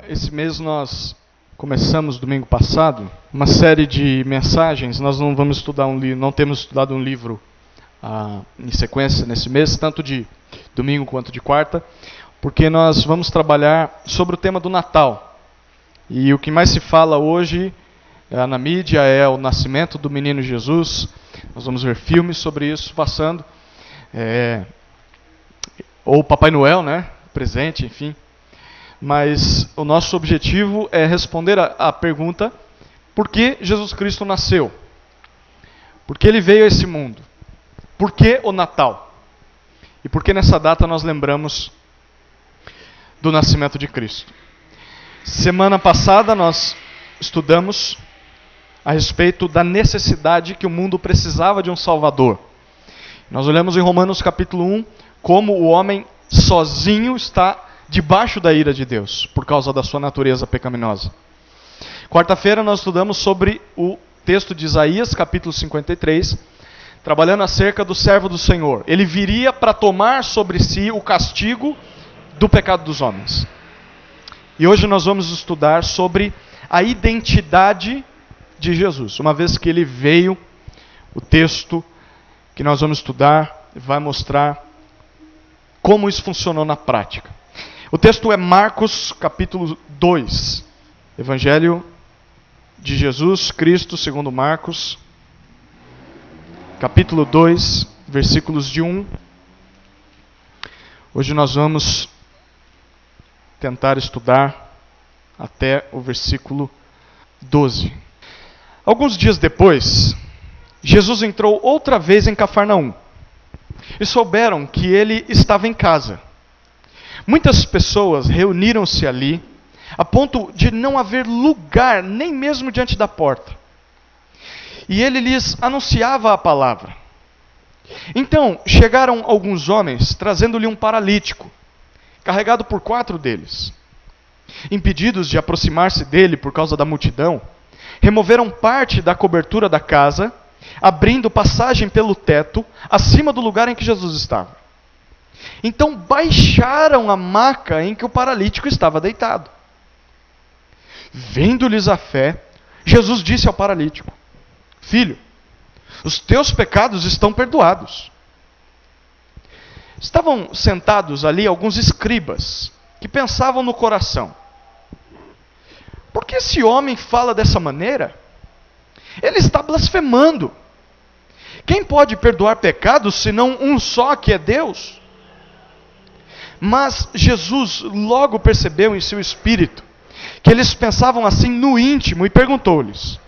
Esse mês nós começamos domingo passado uma série de mensagens. Nós não vamos estudar não temos estudado um livro em sequência nesse mês, tanto de domingo quanto de quarta, porque nós vamos trabalhar sobre o tema do Natal. E o que mais se fala hoje na mídia é o nascimento do menino Jesus. Nós vamos ver filmes sobre isso passando, ou Papai Noel, né? Presente, enfim. Mas o nosso objetivo é responder a pergunta: por que Jesus Cristo nasceu? Por que ele veio a esse mundo? Por que o Natal? E por que nessa data nós lembramos do nascimento de Cristo? Semana passada nós estudamos a respeito da necessidade que o mundo precisava de um Salvador. Nós olhamos em Romanos capítulo 1 como o homem sozinho está debaixo da ira de Deus, por causa da sua natureza pecaminosa. Quarta-feira nós estudamos sobre o texto de Isaías, capítulo 53, trabalhando acerca do servo do Senhor. Ele viria para tomar sobre si o castigo do pecado dos homens. E hoje nós vamos estudar sobre a identidade de Jesus. Uma vez que ele veio, o texto que nós vamos estudar vai mostrar como isso funcionou na prática. O texto é Marcos, capítulo 2. Evangelho de Jesus Cristo, segundo Marcos, capítulo 2, versículos de 1. Hoje nós vamos tentar estudar até o versículo 12. Alguns dias depois, Jesus entrou outra vez em Cafarnaum. E souberam que ele estava em casa. Muitas pessoas reuniram-se ali, a ponto de não haver lugar, nem mesmo diante da porta. E ele lhes anunciava a palavra. Então chegaram alguns homens, trazendo-lhe um paralítico, carregado por 4 deles. Impedidos de aproximar-se dele por causa da multidão, removeram parte da cobertura da casa, abrindo passagem pelo teto, acima do lugar em que Jesus estava. Então baixaram a maca em que o paralítico estava deitado. Vendo-lhes a fé, Jesus disse ao paralítico: Filho, os teus pecados estão perdoados. Estavam sentados ali alguns escribas, que pensavam no coração: por que esse homem fala dessa maneira? Ele está blasfemando. Quem pode perdoar pecados, senão um só, que é Deus? Mas Jesus logo percebeu em seu espírito que eles pensavam assim no íntimo e perguntou-lhes: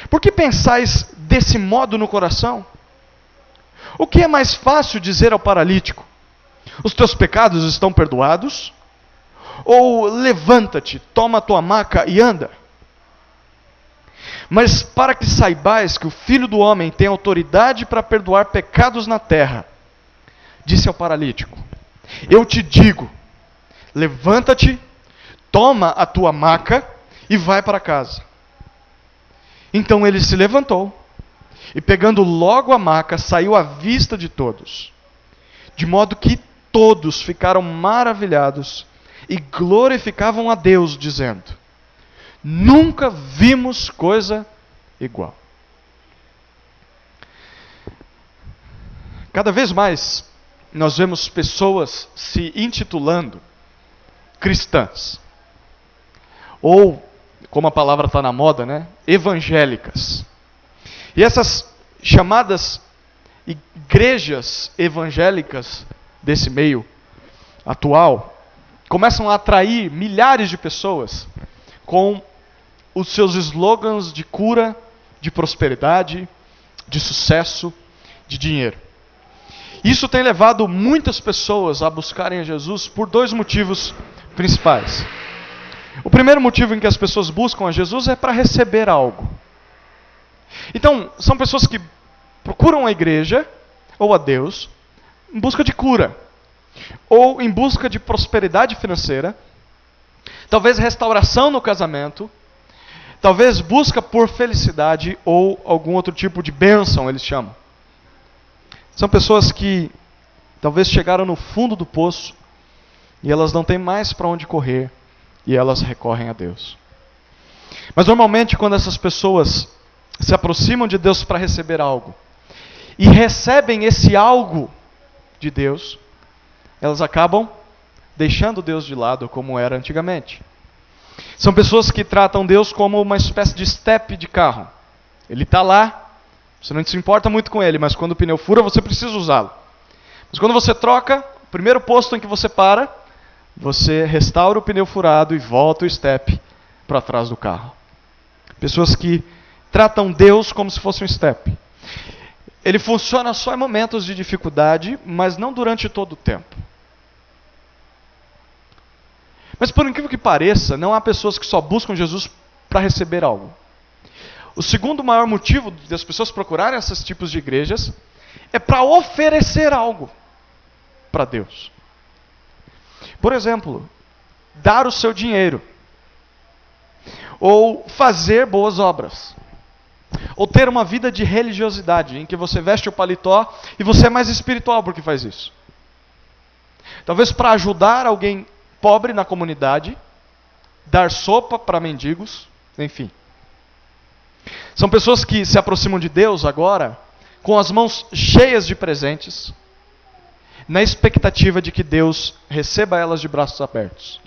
por que pensais desse modo no coração? O que é mais fácil dizer ao paralítico: os teus pecados estão perdoados? Ou levanta-te, toma a tua maca e anda? Mas para que saibais que o Filho do Homem tem autoridade para perdoar pecados na terra, disse ao paralítico: eu te digo, levanta-te, toma a tua maca e vai para casa. Então ele se levantou e, pegando logo a maca, saiu à vista de todos, de modo que todos ficaram maravilhados e glorificavam a Deus, dizendo: nunca vimos coisa igual. Cada vez mais nós vemos pessoas se intitulando cristãs. Ou, como a palavra está na moda, né? Evangélicas. E essas chamadas igrejas evangélicas desse meio atual começam a atrair milhares de pessoas com os seus slogans de cura, de prosperidade, de sucesso, de dinheiro. Isso tem levado muitas pessoas a buscarem a Jesus por 2 motivos principais. O primeiro motivo em que as pessoas buscam a Jesus é para receber algo. Então, são pessoas que procuram a igreja ou a Deus em busca de cura, ou em busca de prosperidade financeira, talvez restauração no casamento, talvez busca por felicidade ou algum outro tipo de bênção, eles chamam. São pessoas que talvez chegaram no fundo do poço e elas não têm mais para onde correr e elas recorrem a Deus. Mas normalmente quando essas pessoas se aproximam de Deus para receber algo, e recebem esse algo de Deus, elas acabam deixando Deus de lado como era antigamente. São pessoas que tratam Deus como uma espécie de step de carro. Ele está lá, você não se importa muito com ele, mas quando o pneu fura, você precisa usá-lo. Mas quando você troca, o primeiro posto em que você para, você restaura o pneu furado e volta o step para trás do carro. Pessoas que tratam Deus como se fosse um step. Ele funciona só em momentos de dificuldade, mas não durante todo o tempo. Mas por incrível que pareça, não há pessoas que só buscam Jesus para receber algo. O segundo maior motivo das pessoas procurarem esses tipos de igrejas é para oferecer algo para Deus. Por exemplo, dar o seu dinheiro, ou fazer boas obras, ou ter uma vida de religiosidade, em que você veste o paletó e você é mais espiritual porque faz isso. Talvez para ajudar alguém pobre na comunidade, dar sopa para mendigos, enfim. São pessoas que se aproximam de Deus agora com as mãos cheias de presentes, na expectativa de que Deus receba elas de braços abertos.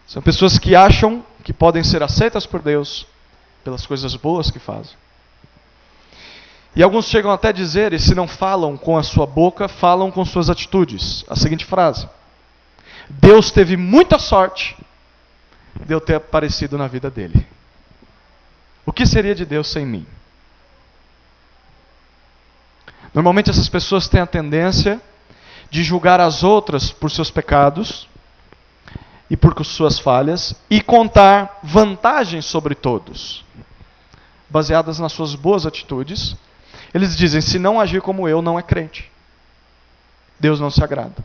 São pessoas que acham que podem ser aceitas por Deus pelas coisas boas que fazem. E alguns chegam até a dizer, e se não falam com a sua boca, falam com suas atitudes. A seguinte frase: Deus teve muita sorte de eu ter aparecido na vida dele. O que seria de Deus sem mim? Normalmente essas pessoas têm a tendência de julgar as outras por seus pecados e por suas falhas e contar vantagens sobre todos, baseadas nas suas boas atitudes. Eles dizem, se não agir como eu, não é crente. Deus não se agrada.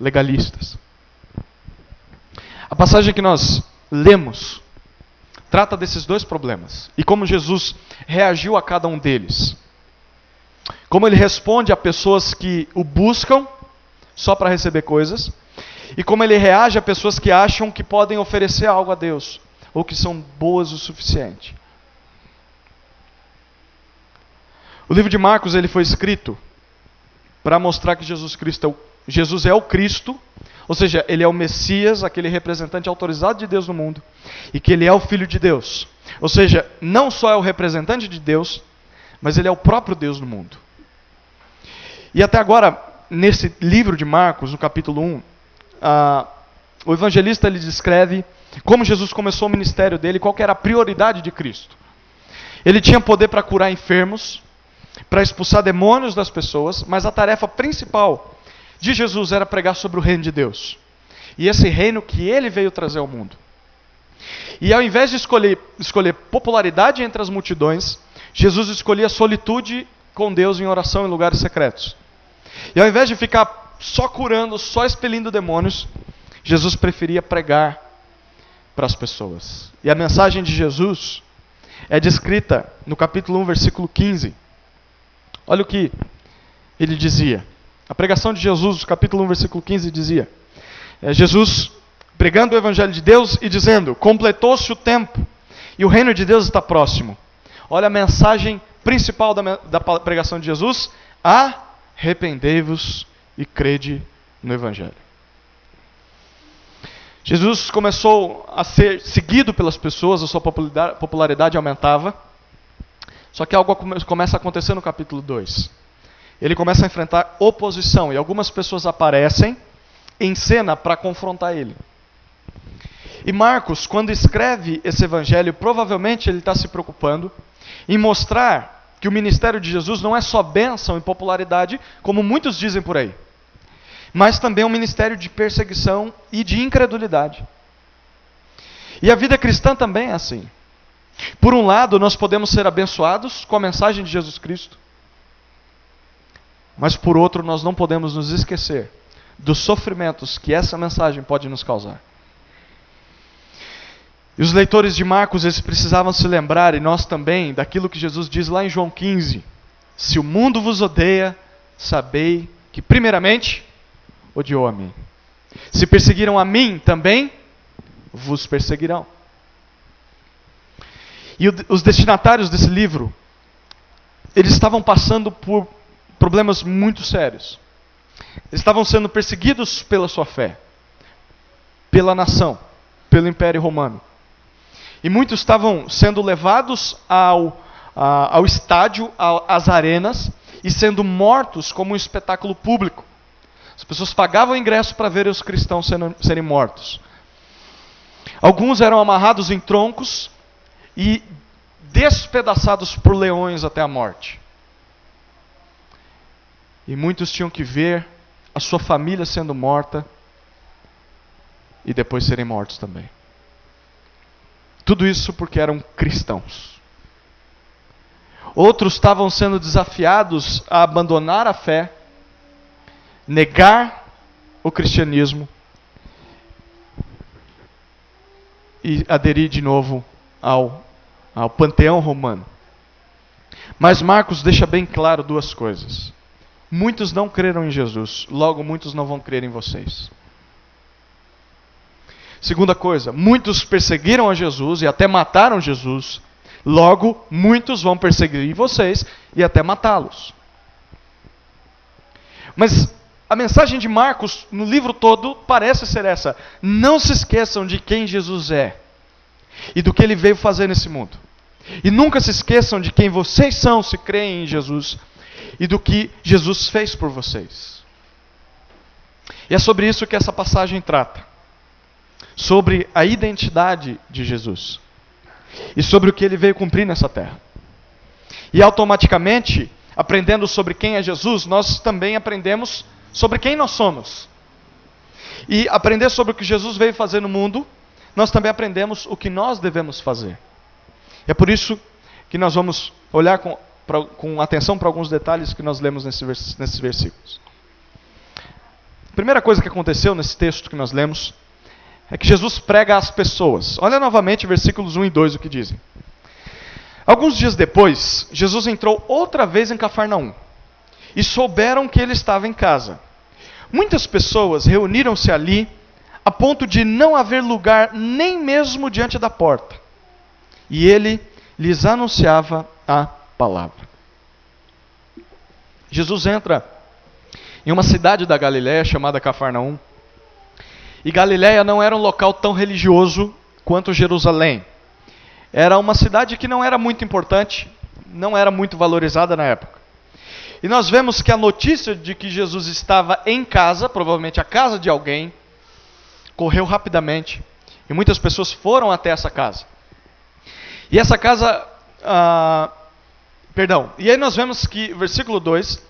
Legalistas. A passagem que nós lemos trata desses dois problemas e como Jesus reagiu a cada um deles. Como ele responde a pessoas que o buscam só para receber coisas, e como ele reage a pessoas que acham que podem oferecer algo a Deus, ou que são boas o suficiente. O livro de Marcos ele foi escrito para mostrar que Jesus é o Cristo, ou seja, ele é o Messias, aquele representante autorizado de Deus no mundo, e que ele é o Filho de Deus. Ou seja, não só é o representante de Deus, mas ele é o próprio Deus no mundo. E até agora, nesse livro de Marcos, no capítulo 1, o evangelista ele descreve como Jesus começou o ministério dele, qual que era a prioridade de Cristo. Ele tinha poder para curar enfermos, para expulsar demônios das pessoas, mas a tarefa principal de Jesus era pregar sobre o reino de Deus. E esse reino que ele veio trazer ao mundo. E ao invés de escolher popularidade entre as multidões, Jesus escolhia solitude com Deus em oração em lugares secretos. E ao invés de ficar só curando, só expelindo demônios, Jesus preferia pregar para as pessoas. E a mensagem de Jesus é descrita no capítulo 1, versículo 15. Olha o que ele dizia. A pregação de Jesus, no capítulo 1, versículo 15, dizia: Jesus pregando o evangelho de Deus e dizendo: completou-se o tempo e o reino de Deus está próximo. Olha a mensagem principal da pregação de Jesus: arrependei-vos e crede no evangelho. Jesus começou a ser seguido pelas pessoas, a sua popularidade aumentava. Só que algo começa a acontecer no capítulo 2. Ele começa a enfrentar oposição e algumas pessoas aparecem em cena para confrontar ele. E Marcos, quando escreve esse evangelho, provavelmente ele está se preocupando em mostrar que o ministério de Jesus não é só bênção e popularidade, como muitos dizem por aí, mas também é um ministério de perseguição e de incredulidade. E a vida cristã também é assim. Por um lado, nós podemos ser abençoados com a mensagem de Jesus Cristo, mas por outro, nós não podemos nos esquecer dos sofrimentos que essa mensagem pode nos causar. E os leitores de Marcos, eles precisavam se lembrar, e nós também, daquilo que Jesus diz lá em João 15. Se o mundo vos odeia, sabei que primeiramente odiou a mim. Se perseguiram a mim, também vos perseguirão. E os destinatários desse livro, eles estavam passando por problemas muito sérios. Eles estavam sendo perseguidos pela sua fé, pela nação, pelo Império Romano. E muitos estavam sendo levados ao estádio, às arenas, e sendo mortos como um espetáculo público. As pessoas pagavam ingresso para ver os cristãos serem mortos. Alguns eram amarrados em troncos e despedaçados por leões até a morte. E muitos tinham que ver a sua família sendo morta e depois serem mortos também. Tudo isso porque eram cristãos. Outros estavam sendo desafiados a abandonar a fé, negar o cristianismo e aderir de novo ao panteão romano. Mas Marcos deixa bem claro duas coisas. Muitos não creram em Jesus, logo muitos não vão crer em vocês. Segunda coisa, muitos perseguiram a Jesus e até mataram Jesus, logo muitos vão perseguir vocês e até matá-los. Mas a mensagem de Marcos no livro todo parece ser essa: não se esqueçam de quem Jesus é e do que ele veio fazer nesse mundo. E nunca se esqueçam de quem vocês são se creem em Jesus e do que Jesus fez por vocês. E é sobre isso que essa passagem trata. Sobre a identidade de Jesus. E sobre o que ele veio cumprir nessa terra. E automaticamente, aprendendo sobre quem é Jesus, nós também aprendemos sobre quem nós somos. E aprender sobre o que Jesus veio fazer no mundo, nós também aprendemos o que nós devemos fazer. E é por isso que nós vamos olhar com atenção para alguns detalhes que nós lemos nesses versículos. A primeira coisa que aconteceu nesse texto que nós lemos é que Jesus prega às pessoas. Olha novamente versículos 1 e 2 o que dizem. Alguns dias depois, Jesus entrou outra vez em Cafarnaum e souberam que ele estava em casa. Muitas pessoas reuniram-se ali a ponto de não haver lugar nem mesmo diante da porta. E ele lhes anunciava a palavra. Jesus entra em uma cidade da Galiléia chamada Cafarnaum. E Galiléia não era um local tão religioso quanto Jerusalém. Era uma cidade que não era muito importante, não era muito valorizada na época. E nós vemos que a notícia de que Jesus estava em casa, provavelmente a casa de alguém, correu rapidamente. E muitas pessoas foram até essa casa. E essa casa... E aí nós vemos que, versículo 2,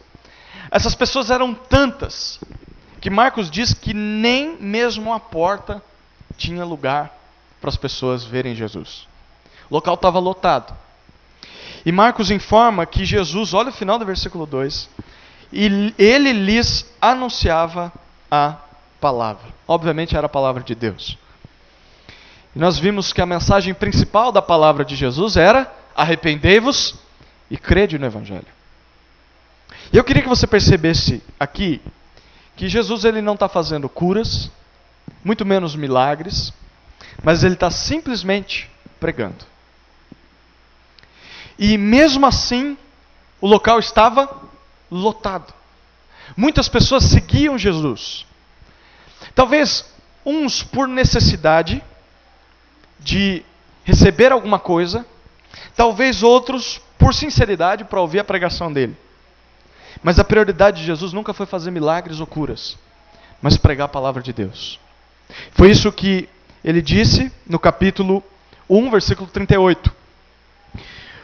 essas pessoas eram tantas que Marcos diz que nem mesmo a porta tinha lugar para as pessoas verem Jesus. O local estava lotado. E Marcos informa que Jesus, olha o final do versículo 2, e ele lhes anunciava a palavra. Obviamente era a palavra de Deus. E nós vimos que a mensagem principal da palavra de Jesus era: arrependei-vos e crede no Evangelho. E eu queria que você percebesse aqui que Jesus ele não está fazendo curas, muito menos milagres, mas ele está simplesmente pregando. E mesmo assim, o local estava lotado. Muitas pessoas seguiam Jesus. Talvez uns por necessidade de receber alguma coisa, talvez outros por sinceridade para ouvir a pregação dele. Mas a prioridade de Jesus nunca foi fazer milagres ou curas, mas pregar a palavra de Deus. Foi isso que ele disse no capítulo 1, versículo 38.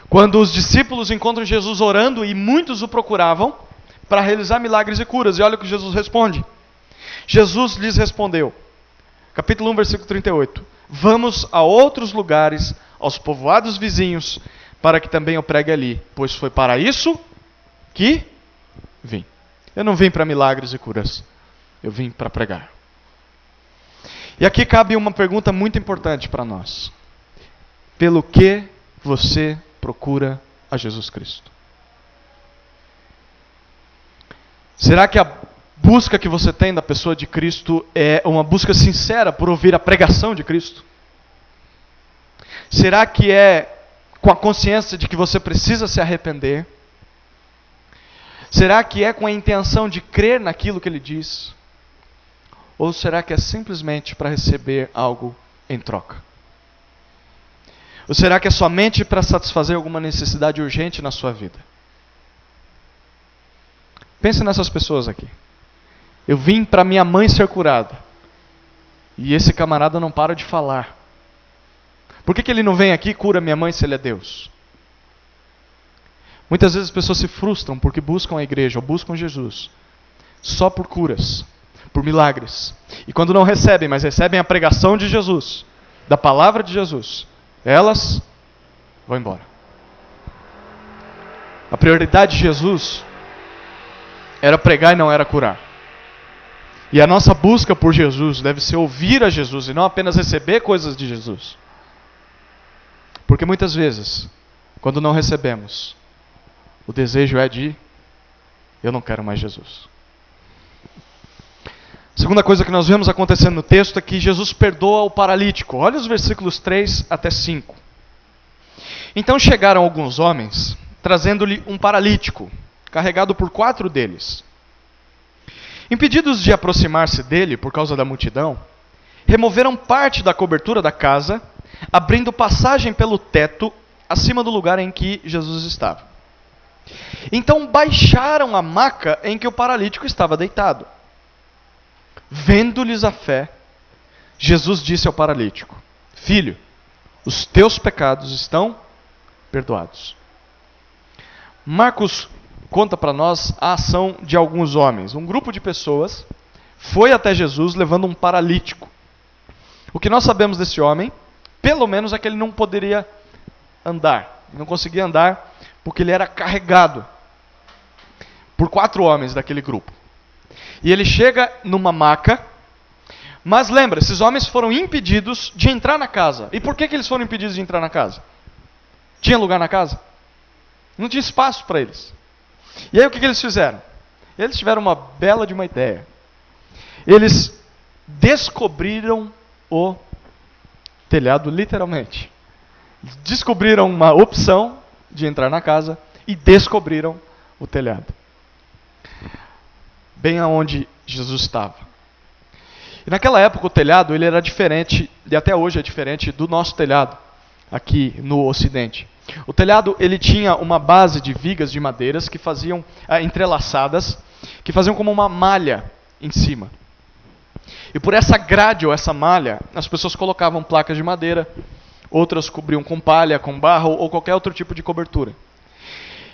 Quando os discípulos encontram Jesus orando e muitos o procuravam para realizar milagres e curas. E olha o que Jesus responde. Jesus lhes respondeu, capítulo 1, versículo 38. Vamos a outros lugares, aos povoados vizinhos, para que também eu pregue ali, pois foi para isso que vim. Eu não vim para milagres e curas, eu vim para pregar. E aqui cabe uma pergunta muito importante para nós. Pelo que você procura a Jesus Cristo? Será que a busca que você tem da pessoa de Cristo é uma busca sincera por ouvir a pregação de Cristo? Será que é com a consciência de que você precisa se arrepender? Será que é com a intenção de crer naquilo que ele diz? Ou será que é simplesmente para receber algo em troca? Ou será que é somente para satisfazer alguma necessidade urgente na sua vida? Pense nessas pessoas aqui. Eu vim para minha mãe ser curada. E esse camarada não para de falar. Por que ele não vem aqui e cura minha mãe se ele é Deus? Muitas vezes as pessoas se frustram porque buscam a igreja ou buscam Jesus só por curas, por milagres. E quando não recebem, mas recebem a pregação de Jesus, da palavra de Jesus, elas vão embora. A prioridade de Jesus era pregar e não era curar. E a nossa busca por Jesus deve ser ouvir a Jesus e não apenas receber coisas de Jesus. Porque muitas vezes, quando não recebemos, o desejo é de, eu não quero mais Jesus. Segunda coisa que nós vemos acontecendo no texto é que Jesus perdoa o paralítico. Olha os versículos 3 até 5. Então chegaram alguns homens, trazendo-lhe um paralítico, carregado por 4 deles. Impedidos de aproximar-se dele por causa da multidão, removeram parte da cobertura da casa, abrindo passagem pelo teto acima do lugar em que Jesus estava. Então baixaram a maca em que o paralítico estava deitado. Vendo-lhes a fé, Jesus disse ao paralítico: Filho, os teus pecados estão perdoados. Marcos conta para nós a ação de alguns homens. Um grupo de pessoas foi até Jesus levando um paralítico. O que nós sabemos desse homem, pelo menos, é que ele não poderia andar. Ele não conseguia andar porque ele era carregado por 4 homens daquele grupo. E ele chega numa maca, mas lembra, esses homens foram impedidos de entrar na casa. E por que eles foram impedidos de entrar na casa? Tinha lugar na casa? Não tinha espaço para eles. E aí o que eles fizeram? Eles tiveram uma bela de uma ideia. Eles descobriram o telhado, literalmente. Descobriram uma opção de entrar na casa e descobriram o telhado. Bem aonde Jesus estava. E naquela época o telhado ele era diferente, e até hoje é diferente do nosso telhado aqui no Ocidente. O telhado ele tinha uma base de vigas de madeiras que faziam entrelaçadas, que faziam como uma malha em cima. E por essa grade ou essa malha, as pessoas colocavam placas de madeira, outras cobriam com palha, com barro ou qualquer outro tipo de cobertura.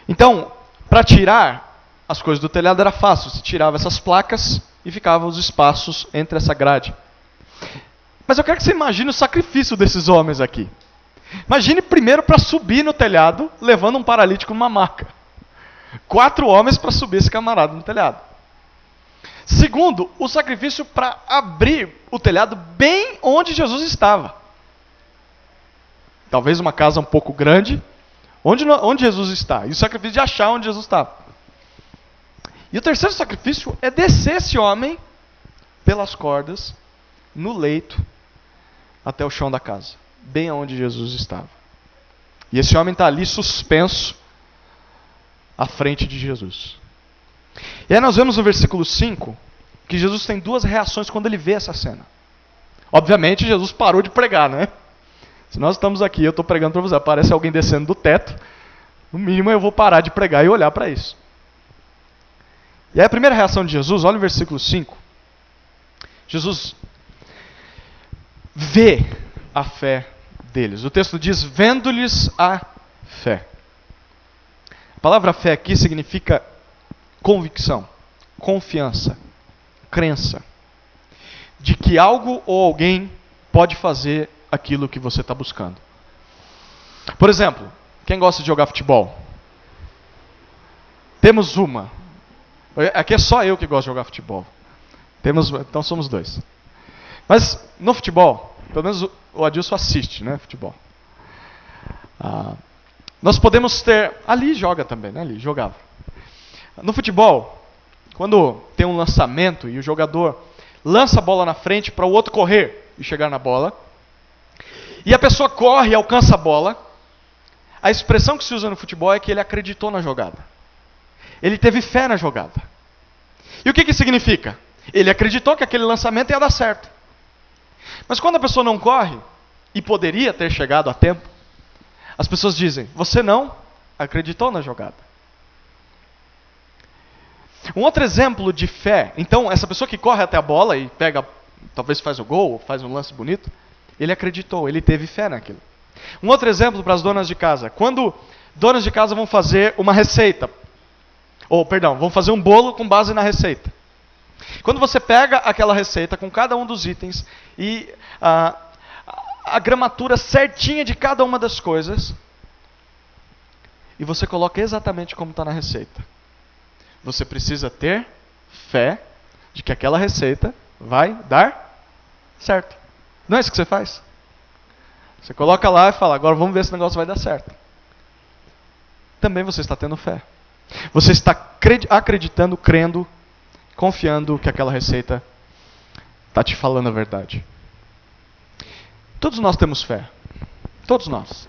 Então, para tirar as coisas do telhado era fácil, se tirava essas placas e ficavam os espaços entre essa grade. Mas eu quero que você imagine o sacrifício desses homens aqui. Imagine primeiro para subir no telhado, levando um paralítico numa maca. 4 homens para subir esse camarada no telhado. Segundo, o sacrifício para abrir o telhado bem onde Jesus estava. Talvez uma casa um pouco grande, onde Jesus está. E o sacrifício de achar onde Jesus estava. E o terceiro sacrifício é descer esse homem pelas cordas, no leito, até o chão da casa, bem onde Jesus estava. E esse homem está ali suspenso à frente de Jesus. E aí nós vemos no versículo 5 que Jesus tem 2 reações quando ele vê essa cena. Obviamente Jesus parou de pregar, né? Se nós estamos aqui, eu estou pregando para você, aparece alguém descendo do teto, no mínimo eu vou parar de pregar e olhar para isso. E aí a primeira reação de Jesus, olha o versículo 5. Jesus vê a fé deles. O texto diz, vendo-lhes a fé. A palavra fé aqui significa convicção, confiança, crença. De que algo ou alguém pode fazer aquilo que você está buscando. Por exemplo, quem gosta de jogar futebol? Temos uma. Aqui é só eu que gosto de jogar futebol. Então somos 2. Mas no futebol, pelo menos o Adilson assiste, né, futebol. Nós podemos ter... Ali joga também, né? Ali jogava. No futebol, Quando tem um lançamento e o jogador lança a bola na frente para o outro correr e chegar na bola, e a pessoa corre e alcança a bola, a expressão que se usa no futebol é que ele acreditou na jogada. Ele teve fé na jogada. E o que significa? Ele acreditou que aquele lançamento ia dar certo. Mas quando a pessoa não corre, e poderia ter chegado a tempo, as pessoas dizem, você não acreditou na jogada. Um outro exemplo de fé, então essa pessoa que corre até a bola e pega, talvez faz o gol, ou faz um lance bonito, ele acreditou, ele teve fé naquilo. Um outro exemplo para as donas de casa, quando donas de casa vão fazer uma receita, vão fazer um bolo com base na receita. Quando você pega aquela receita com cada um dos itens e a gramatura certinha de cada uma das coisas, e você coloca exatamente como está na receita, você precisa ter fé de que aquela receita vai dar certo. Não é isso que você faz? Você coloca lá e fala, agora vamos ver se o negócio vai dar certo. Também você está tendo fé. Você está acreditando, crendo, confiando que aquela receita está te falando a verdade. Todos nós temos fé. Todos nós.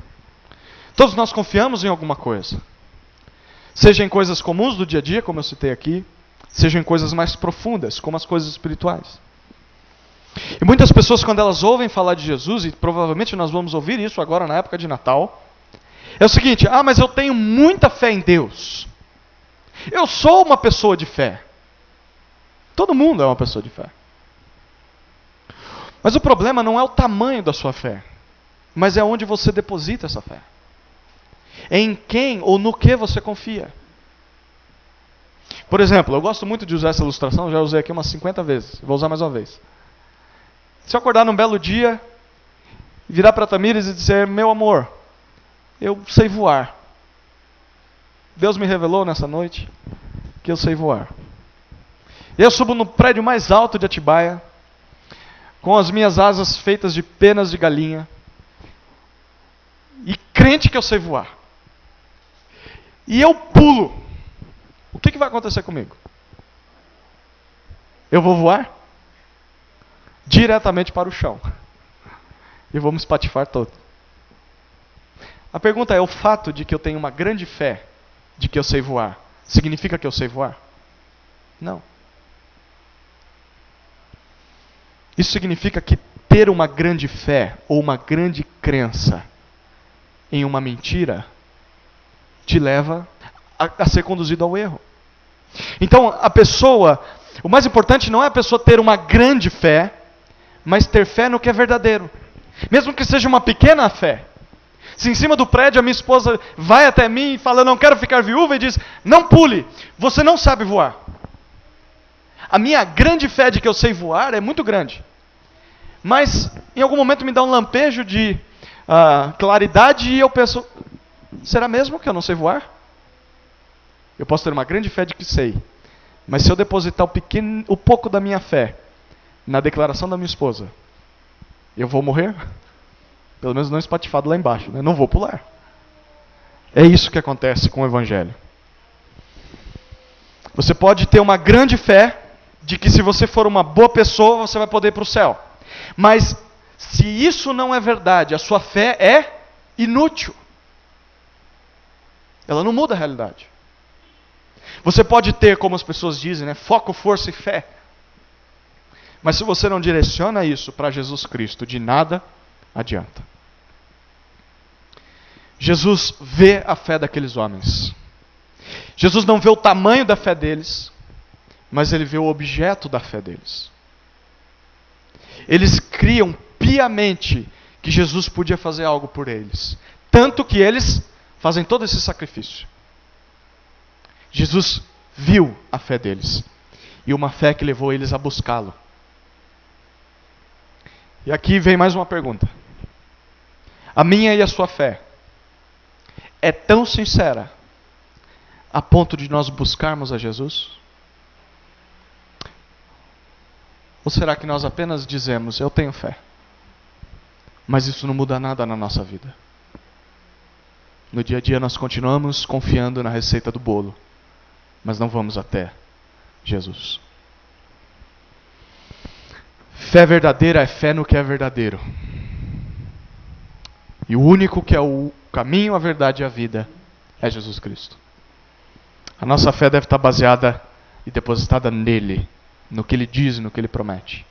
Todos nós confiamos em alguma coisa. Seja em coisas comuns do dia a dia, como eu citei aqui, seja em coisas mais profundas, como as coisas espirituais. E muitas pessoas, quando elas ouvem falar de Jesus, e provavelmente nós vamos ouvir isso agora na época de Natal, é o seguinte, mas eu tenho muita fé em Deus. Eu sou uma pessoa de fé. Todo mundo é uma pessoa de fé. Mas o problema não é o tamanho da sua fé, mas é onde você deposita essa fé. É em quem ou no que você confia. Por exemplo, eu gosto muito de usar essa ilustração, já usei aqui umas 50 vezes, vou usar mais uma vez. Se eu acordar num belo dia, virar para a Tamires e dizer, meu amor, eu sei voar. Deus me revelou nessa noite que eu sei voar. E eu subo no prédio mais alto de Atibaia, com as minhas asas feitas de penas de galinha, e crente que eu sei voar. E eu pulo. O que vai acontecer comigo? Eu vou voar diretamente para o chão. E vou me espatifar todo. A pergunta é, o fato de que eu tenho uma grande fé de que eu sei voar, significa que eu sei voar? Não. Isso significa que ter uma grande fé ou uma grande crença em uma mentira te leva a ser conduzido ao erro. Então, o mais importante não é a pessoa ter uma grande fé, mas ter fé no que é verdadeiro. Mesmo que seja uma pequena fé. Se em cima do prédio a minha esposa vai até mim e fala, eu não quero ficar viúva, e diz, não pule, você não sabe voar. A minha grande fé de que eu sei voar é muito grande. Mas, em algum momento me dá um lampejo de claridade e eu penso, será mesmo que eu não sei voar? Eu posso ter uma grande fé de que sei. Mas se eu depositar o pouco da minha fé na declaração da minha esposa, eu vou morrer? Pelo menos não espatifado lá embaixo, né? Não vou pular. É isso que acontece com o Evangelho. Você pode ter uma grande fé de que se você for uma boa pessoa, você vai poder ir para o céu. Mas se isso não é verdade, a sua fé é inútil. Ela não muda a realidade. Você pode ter, como as pessoas dizem, né, foco, força e fé. Mas se você não direciona isso para Jesus Cristo, de nada adianta. Jesus vê a fé daqueles homens. Jesus não vê o tamanho da fé deles, mas ele vê o objeto da fé deles. Eles criam piamente que Jesus podia fazer algo por eles. Tanto que eles fazem todo esse sacrifício. Jesus viu a fé deles. E uma fé que levou eles a buscá-lo. E aqui vem mais uma pergunta. A minha e a sua fé é tão sincera a ponto de nós buscarmos a Jesus? Ou será que nós apenas dizemos, eu tenho fé, mas isso não muda nada na nossa vida? No dia a dia nós continuamos confiando na receita do bolo, mas não vamos até Jesus. Fé verdadeira é fé no que é verdadeiro. E o único que é o caminho, a verdade e a vida é Jesus Cristo. A nossa fé deve estar baseada e depositada nele, no que ele diz e no que ele promete.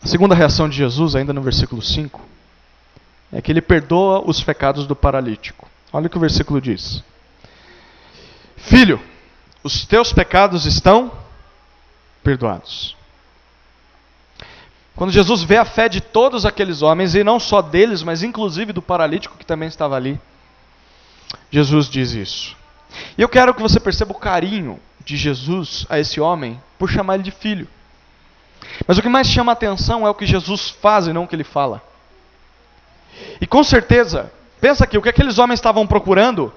A segunda reação de Jesus, ainda no versículo 5, é que ele perdoa os pecados do paralítico. Olha o que o versículo diz. Filho, os teus pecados estão perdoados. Quando Jesus vê a fé de todos aqueles homens, e não só deles, mas inclusive do paralítico que também estava ali, Jesus diz isso. E eu quero que você perceba o carinho de Jesus a esse homem por chamar ele de filho. Mas o que mais chama a atenção é o que Jesus faz e não o que ele fala. E com certeza, pensa aqui, o que aqueles homens estavam procurando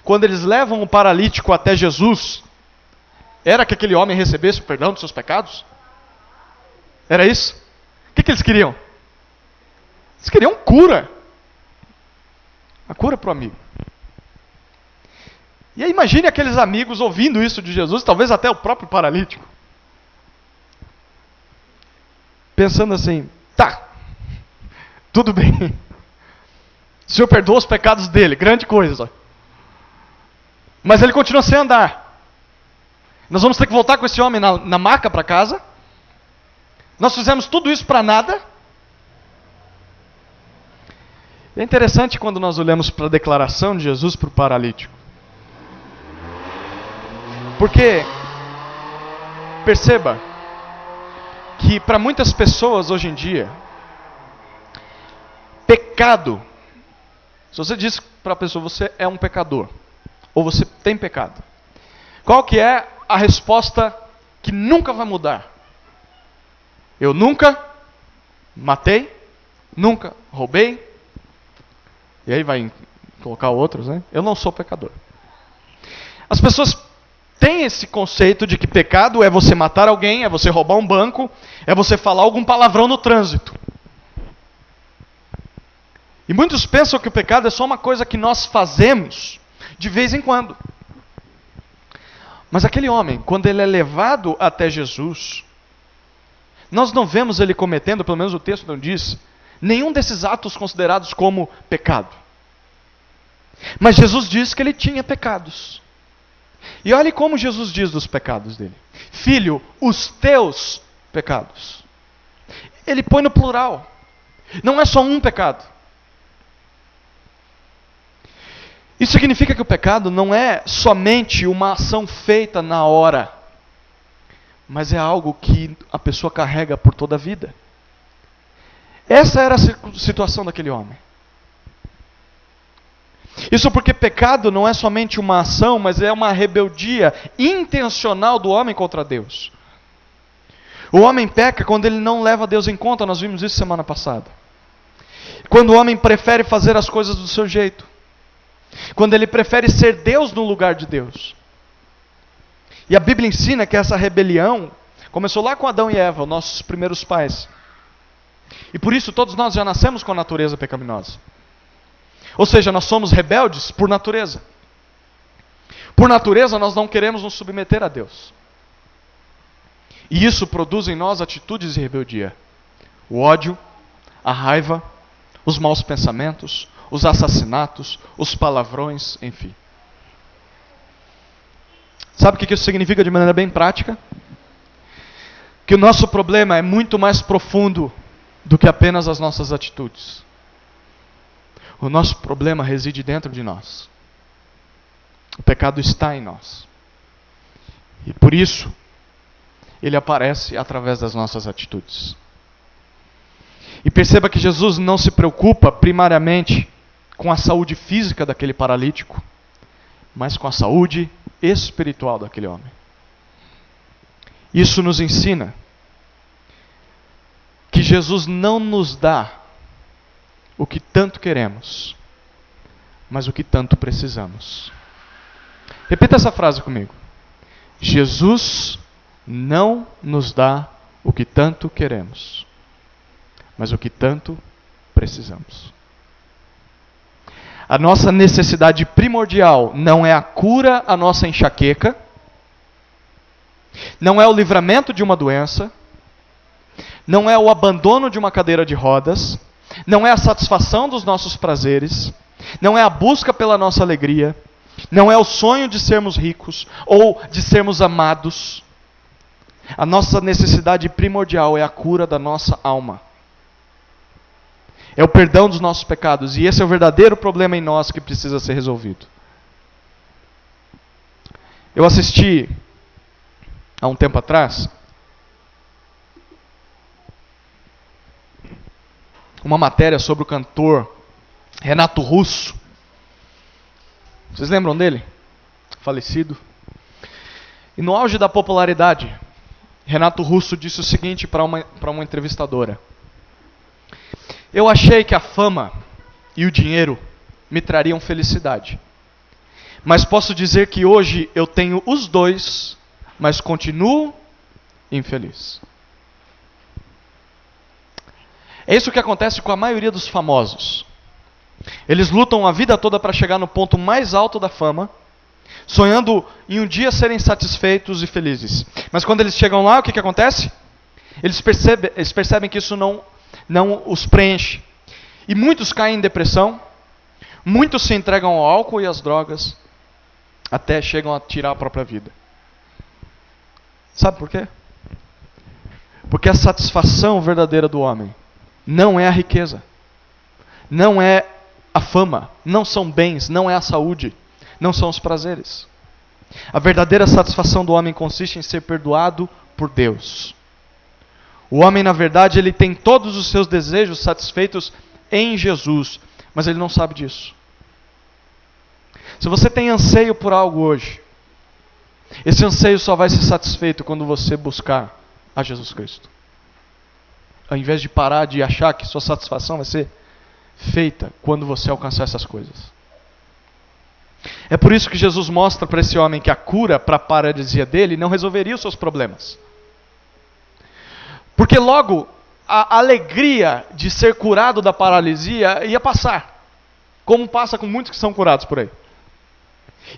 quando eles levam o paralítico até Jesus, era que aquele homem recebesse o perdão dos seus pecados? Era isso? O que eles queriam? Eles queriam cura. A cura para o amigo. E aí imagine aqueles amigos ouvindo isso de Jesus, talvez até o próprio paralítico. Pensando assim, tá, tudo bem. O Senhor perdoa os pecados dele, grande coisa. Mas ele continua sem andar. Nós vamos ter que voltar com esse homem na maca para casa. Nós fizemos tudo isso para nada. É interessante quando nós olhamos para a declaração de Jesus para o paralítico. Porque, perceba, que para muitas pessoas hoje em dia, pecado, se você diz para a pessoa, você é um pecador, ou você tem pecado, qual que é a resposta que nunca vai mudar? Eu nunca matei, nunca roubei, e aí vai colocar outros, né? Eu não sou pecador. As pessoas têm esse conceito de que pecado é você matar alguém, é você roubar um banco, é você falar algum palavrão no trânsito. E muitos pensam que o pecado é só uma coisa que nós fazemos de vez em quando. Mas aquele homem, quando ele é levado até Jesus, nós não vemos ele cometendo, pelo menos o texto não diz, nenhum desses atos considerados como pecado. Mas Jesus diz que ele tinha pecados. E olhe como Jesus diz dos pecados dele. Filho, os teus pecados. Ele põe no plural. Não é só um pecado. Isso significa que o pecado não é somente uma ação feita na hora, mas é algo que a pessoa carrega por toda a vida. Essa era a situação daquele homem. Isso porque pecado não é somente uma ação, mas é uma rebeldia intencional do homem contra Deus. O homem peca quando ele não leva Deus em conta, nós vimos isso semana passada. Quando o homem prefere fazer as coisas do seu jeito. Quando ele prefere ser Deus no lugar de Deus. E a Bíblia ensina que essa rebelião começou lá com Adão e Eva, nossos primeiros pais. E por isso todos nós já nascemos com a natureza pecaminosa. Ou seja, nós somos rebeldes por natureza. Por natureza nós não queremos nos submeter a Deus. E isso produz em nós atitudes de rebeldia. O ódio, a raiva, os maus pensamentos, os assassinatos, os palavrões, enfim. Sabe o que isso significa de maneira bem prática? Que o nosso problema é muito mais profundo do que apenas as nossas atitudes. O nosso problema reside dentro de nós. O pecado está em nós. E por isso, ele aparece através das nossas atitudes. E perceba que Jesus não se preocupa primariamente com a saúde física daquele paralítico, mas com a saúde espiritual daquele homem. Isso nos ensina que Jesus não nos dá o que tanto queremos, mas o que tanto precisamos. Repita essa frase comigo. Jesus não nos dá o que tanto queremos, mas o que tanto precisamos. A nossa necessidade primordial não é a cura à nossa enxaqueca, não é o livramento de uma doença, não é o abandono de uma cadeira de rodas, não é a satisfação dos nossos prazeres, não é a busca pela nossa alegria, não é o sonho de sermos ricos ou de sermos amados. A nossa necessidade primordial é a cura da nossa alma. É o perdão dos nossos pecados. E esse é o verdadeiro problema em nós que precisa ser resolvido. Eu assisti, há um tempo atrás, uma matéria sobre o cantor Renato Russo. Vocês lembram dele? Falecido. E no auge da popularidade, Renato Russo disse o seguinte para uma entrevistadora: eu achei que a fama e o dinheiro me trariam felicidade. Mas posso dizer que hoje eu tenho os dois, mas continuo infeliz. É isso que acontece com a maioria dos famosos. Eles lutam a vida toda para chegar no ponto mais alto da fama, sonhando em um dia serem satisfeitos e felizes. Mas quando eles chegam lá, o que acontece? Eles percebem que isso não os preenche. E muitos caem em depressão, muitos se entregam ao álcool e às drogas, até chegam a tirar a própria vida. Sabe por quê? Porque a satisfação verdadeira do homem não é a riqueza, não é a fama, não são bens, não é a saúde, não são os prazeres. A verdadeira satisfação do homem consiste em ser perdoado por Deus. O homem, na verdade, ele tem todos os seus desejos satisfeitos em Jesus, mas ele não sabe disso. Se você tem anseio por algo hoje, esse anseio só vai ser satisfeito quando você buscar a Jesus Cristo. Ao invés de parar de achar que sua satisfação vai ser feita quando você alcançar essas coisas. É por isso que Jesus mostra para esse homem que a cura para a paralisia dele não resolveria os seus problemas. Porque logo a alegria de ser curado da paralisia ia passar, como passa com muitos que são curados por aí.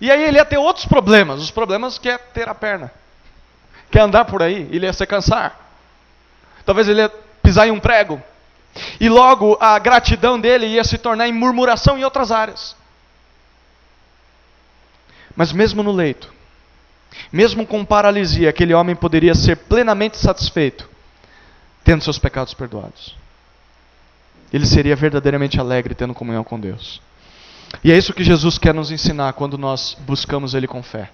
E aí ele ia ter outros problemas, os problemas que é ter a perna, que é andar por aí, ele ia se cansar. Talvez ele ia pisar em um prego. E logo a gratidão dele ia se tornar em murmuração em outras áreas. Mas mesmo no leito, mesmo com paralisia, aquele homem poderia ser plenamente satisfeito, tendo seus pecados perdoados. Ele seria verdadeiramente alegre tendo comunhão com Deus. E é isso que Jesus quer nos ensinar quando nós buscamos Ele com fé.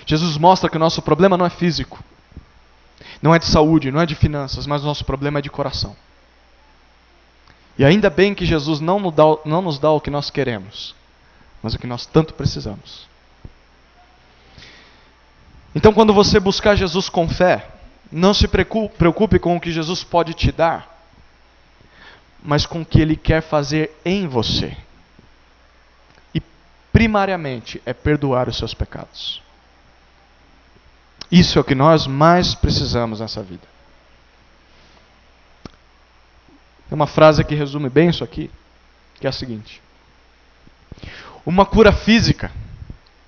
Jesus mostra que o nosso problema não é físico, não é de saúde, não é de finanças, mas o nosso problema é de coração. E ainda bem que Jesus não nos dá o que nós queremos, mas o que nós tanto precisamos. Então, quando você buscar Jesus com fé, não se preocupe com o que Jesus pode te dar, mas com o que Ele quer fazer em você. E, primariamente, é perdoar os seus pecados. Isso é o que nós mais precisamos nessa vida. Tem uma frase que resume bem isso aqui, que é a seguinte: uma cura física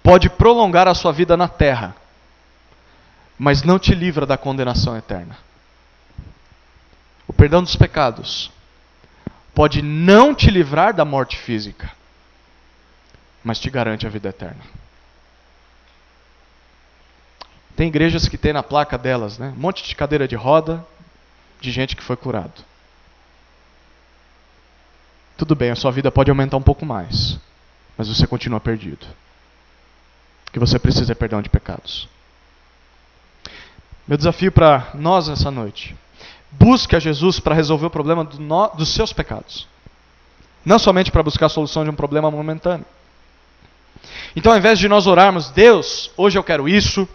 pode prolongar a sua vida na terra, mas não te livra da condenação eterna. O perdão dos pecados pode não te livrar da morte física, mas te garante a vida eterna. Tem igrejas que tem na placa delas, um monte de cadeira de roda, de gente que foi curado. Tudo bem, a sua vida pode aumentar um pouco mais, mas você continua perdido. O que você precisa é perdão de pecados. Meu desafio para nós nessa noite: busque a Jesus para resolver o problema dos seus pecados. Não somente para buscar a solução de um problema momentâneo. Então, ao invés de nós orarmos, Deus, hoje eu quero isso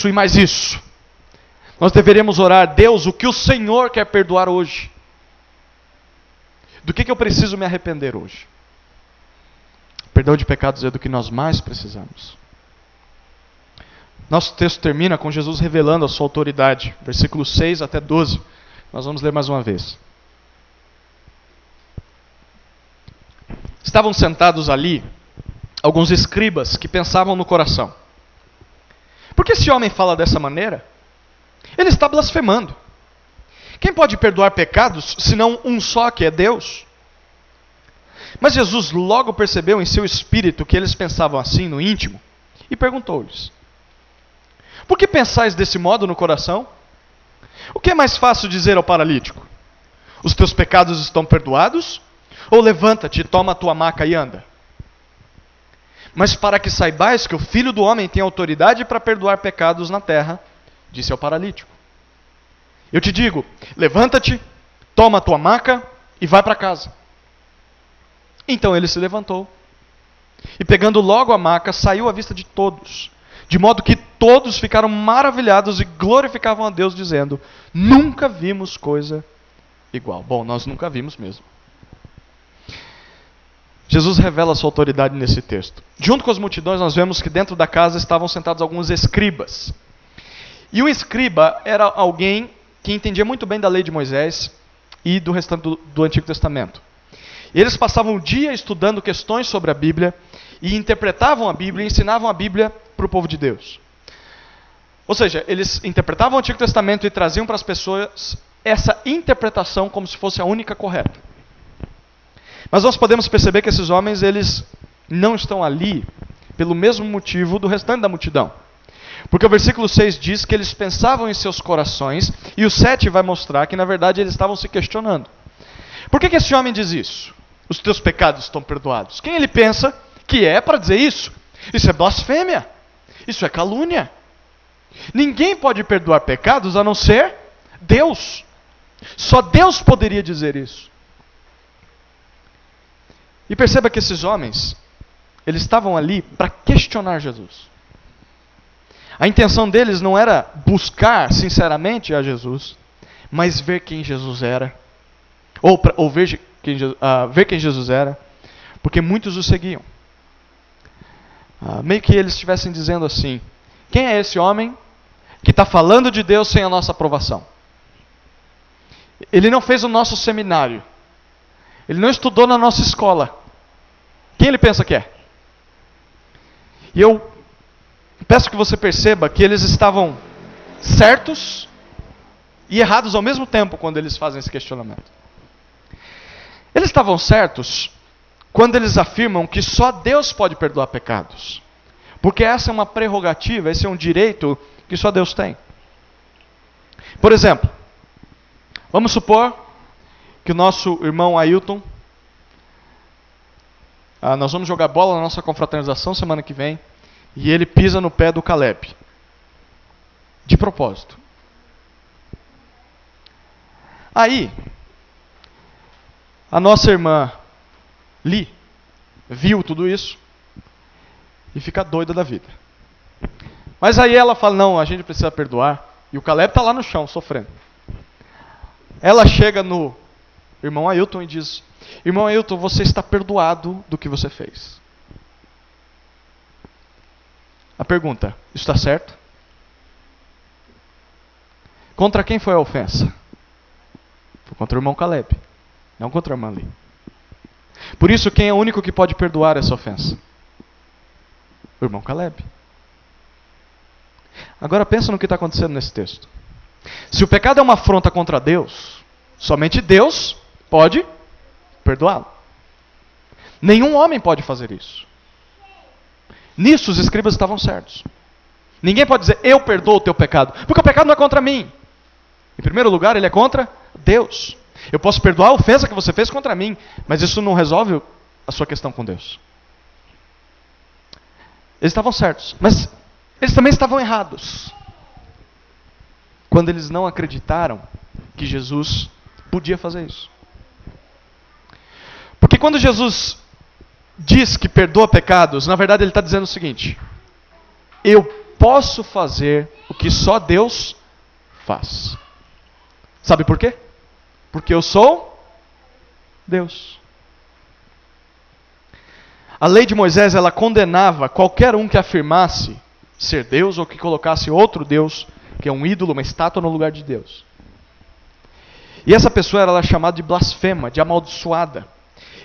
e mais isso, nós deveríamos orar: Deus, o que o Senhor quer perdoar hoje? Do que eu preciso me arrepender hoje? Perdão de pecados é do que nós mais precisamos. Nosso texto termina com Jesus revelando a sua autoridade, versículos 6 até 12. Nós vamos ler mais uma vez. Estavam sentados ali alguns escribas que pensavam no coração: Porque esse homem fala dessa maneira, ele está blasfemando. Quem pode perdoar pecados, senão um só, que é Deus? Mas Jesus logo percebeu em seu espírito que eles pensavam assim no íntimo, e perguntou-lhes: por que pensais desse modo no coração? O que é mais fácil dizer ao paralítico? Os teus pecados estão perdoados? Ou levanta-te, toma a tua maca e anda? Mas para que saibais que o Filho do Homem tem autoridade para perdoar pecados na terra, disse ao paralítico: eu te digo, levanta-te, toma a tua maca e vai para casa. Então ele se levantou, e pegando logo a maca, saiu à vista de todos, de modo que todos ficaram maravilhados e glorificavam a Deus, dizendo: nunca vimos coisa igual. Bom, nós nunca vimos mesmo. Jesus revela sua autoridade nesse texto. Junto com as multidões, nós vemos que dentro da casa estavam sentados alguns escribas. E o escriba era alguém que entendia muito bem da lei de Moisés e do restante do Antigo Testamento. E eles passavam o dia estudando questões sobre a Bíblia e interpretavam a Bíblia e ensinavam a Bíblia para o povo de Deus. Ou seja, eles interpretavam o Antigo Testamento e traziam para as pessoas essa interpretação como se fosse a única correta. Mas nós podemos perceber que esses homens, eles não estão ali pelo mesmo motivo do restante da multidão. Porque o versículo 6 diz que eles pensavam em seus corações, e o 7 vai mostrar que na verdade eles estavam se questionando. Por que esse homem diz isso? Os teus pecados estão perdoados. Quem ele pensa que é para dizer isso? Isso é blasfêmia. Isso é calúnia. Ninguém pode perdoar pecados a não ser Deus. Só Deus poderia dizer isso. E perceba que esses homens, eles estavam ali para questionar Jesus. A intenção deles não era buscar sinceramente a Jesus, mas ver quem Jesus era. Ou ver quem Jesus era, porque muitos o seguiam. Meio que eles estivessem dizendo assim: quem é esse homem que está falando de Deus sem a nossa aprovação? Ele não fez o nosso seminário. Ele não estudou na nossa escola. Quem ele pensa que é? E eu peço que você perceba que eles estavam certos e errados ao mesmo tempo quando eles fazem esse questionamento. Eles estavam certos quando eles afirmam que só Deus pode perdoar pecados. Porque essa é uma prerrogativa, esse é um direito que só Deus tem. Por exemplo, vamos supor que o nosso irmão Ailton, nós vamos jogar bola na nossa confraternização semana que vem, e ele pisa no pé do Caleb. De propósito. Aí, a nossa irmã Li viu tudo isso e fica doida da vida. Mas aí ela fala: não, a gente precisa perdoar. E o Caleb está lá no chão, sofrendo. Ela chega no irmão Ailton e diz: irmão Ailton, você está perdoado do que você fez. A pergunta: isso está certo? Contra quem foi a ofensa? Foi contra o irmão Caleb, não contra a irmã Li. Por isso, quem é o único que pode perdoar essa ofensa? O irmão Caleb. Agora pensa no que está acontecendo nesse texto. Se o pecado é uma afronta contra Deus, somente Deus pode perdoá-lo. Nenhum homem pode fazer isso. Nisso os escribas estavam certos. Ninguém pode dizer: eu perdoo o teu pecado, porque o pecado não é contra mim. Em primeiro lugar, ele é contra Deus. Eu posso perdoar a ofensa que você fez contra mim, mas isso não resolve a sua questão com Deus. Eles estavam certos, mas eles também estavam errados quando eles não acreditaram que Jesus podia fazer isso. Porque quando Jesus diz que perdoa pecados, na verdade ele está dizendo o seguinte: eu posso fazer o que só Deus faz. Sabe por quê? Porque eu sou Deus. A lei de Moisés, ela condenava qualquer um que afirmasse ser Deus ou que colocasse outro Deus, que é um ídolo, uma estátua, no lugar de Deus. E essa pessoa era chamada de blasfema, de amaldiçoada.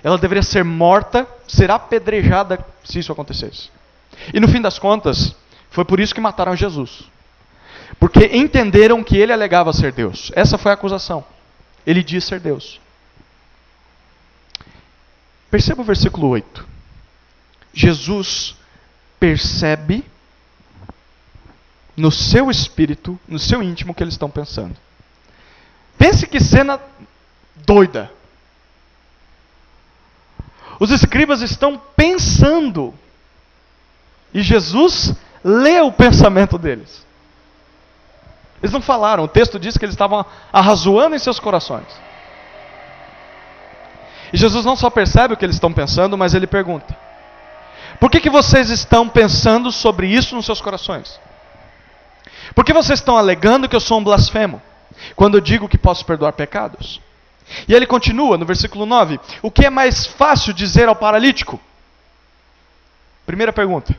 Ela deveria ser morta, ser apedrejada se isso acontecesse. E no fim das contas, Foi por isso que mataram Jesus. Porque entenderam que ele alegava ser Deus. Essa foi a acusação. Ele diz ser Deus. Perceba o versículo 8. Jesus percebe no seu espírito, no seu íntimo, o que eles estão pensando. Pense que cena doida. Os escribas estão pensando. E Jesus lê o pensamento deles. Eles não falaram. O texto diz que eles estavam arrazoando em seus corações. E Jesus não só percebe o que eles estão pensando, mas ele pergunta: por que vocês estão pensando sobre isso nos seus corações? Por que vocês estão alegando que eu sou um blasfemo, quando eu digo que posso perdoar pecados? E ele continua no versículo 9: o que é mais fácil dizer ao paralítico? Primeira pergunta: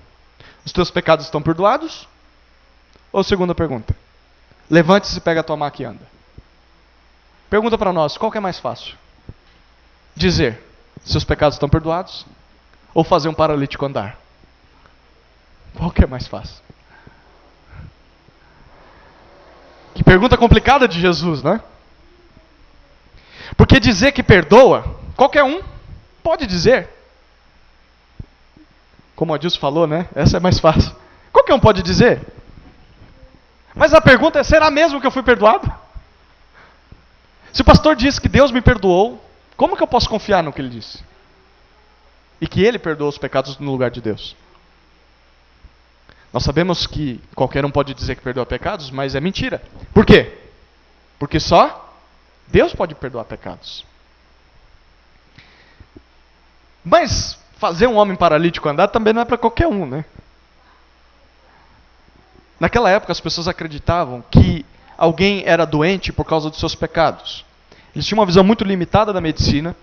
os teus pecados estão perdoados? Ou segunda pergunta: levante-se, pega a tua maca e anda. Pergunta para nós: qual que é mais fácil? Dizer, seus pecados estão perdoados? Ou fazer um paralítico andar? Qual que é mais fácil? Que pergunta complicada de Jesus, né? Porque dizer que perdoa, qualquer um pode dizer. Como o Adilson falou, né? Essa é mais fácil. Qualquer um pode dizer. Mas a pergunta é, será mesmo que eu fui perdoado? Se o pastor disse que Deus me perdoou, como que eu posso confiar no que ele disse? E que ele perdoou os pecados no lugar de Deus. Nós sabemos que qualquer um pode dizer que perdoa pecados, mas é mentira. Por quê? Porque só Deus pode perdoar pecados. Mas fazer um homem paralítico andar também não é para qualquer um, né? Naquela época as pessoas acreditavam que alguém era doente por causa dos seus pecados. Eles tinham uma visão muito limitada da medicina